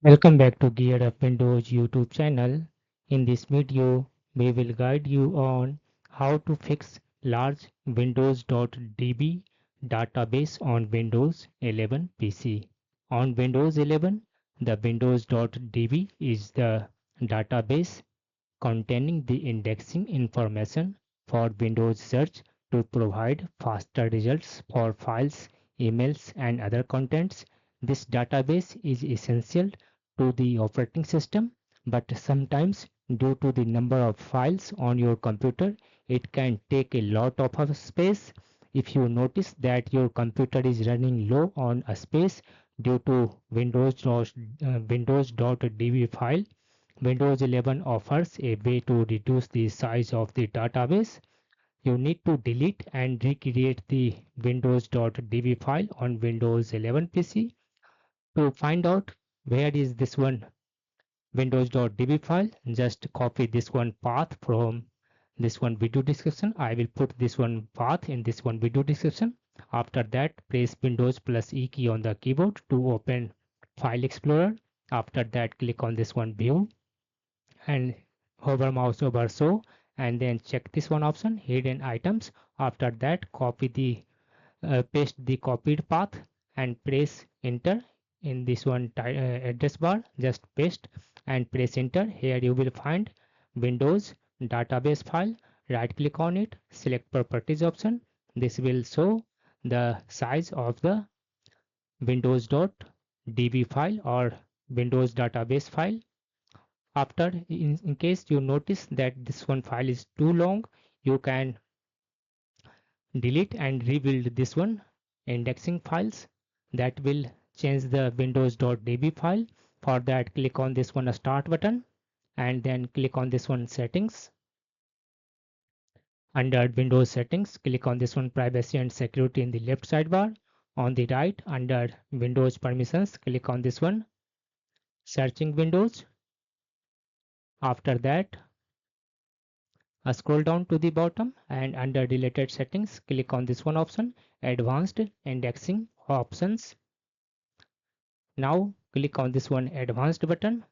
Welcome back to Geared Up Windows YouTube channel. In this video, we will guide you on how to fix large Windows.db database on Windows 11 PC. On Windows 11, the Windows.db is the database containing the indexing information for Windows search to provide faster results for files, emails, and other contents. This database is essential to the operating system, but sometimes due to the number of files on your computer, it can take a lot of space. If you notice that your computer is running low on a space due to Windows.db file, Windows 11 offers a way to reduce the size of the database. You need to delete and recreate the windows.db file on Windows 11 PC. To find out where is this one windows.db file, just copy this one path from this one video description. I will put this one path in this one video description. After that, press Windows plus E key on the keyboard to open File Explorer. After that, click on this one View and hover mouse over so, and then check this one option, hidden items. After that, copy the paste the copied path and press enter in this one address bar. Just paste and press enter. Here you will find Windows database file. Right click on it, select properties option. This will show the size of the windows.db file or Windows database file. After, in case you notice that this one file is too long, you can delete and rebuild this one indexing files. That will change the windows.db file. For that, click on this one start button and then click on this one settings. Under Windows settings, click on this one privacy and security in the left sidebar. On the right, under Windows permissions, click on this one searching Windows. After that, scroll down to the bottom and under related settings, click on this one option, advanced indexing options. Now click on this one advanced button.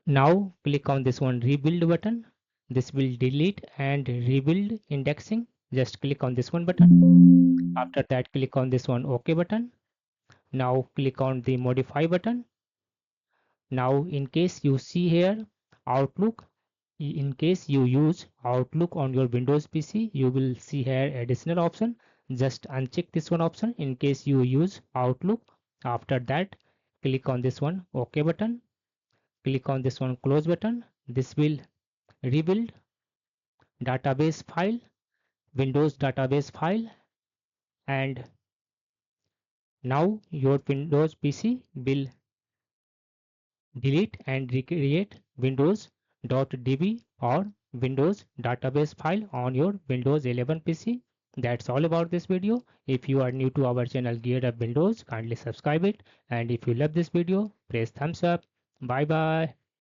Now click on this one rebuild button. This will delete and rebuild indexing. Just click on this one button. After that, click on this one OK button. Now click on the modify button. Now in case you see here Outlook, in case you use Outlook on your Windows PC, you will see here additional option. Just uncheck this one option in case you use Outlook. After that, click on this one OK button. Click on this one close button. This will rebuild database file, Windows database file, and now your Windows PC will delete and recreate windows.db or Windows database file on your Windows 11 PC. That's all about this video. If you are new to our channel Geared Up Windows, kindly subscribe it, and if you love this video, press thumbs up. Bye bye.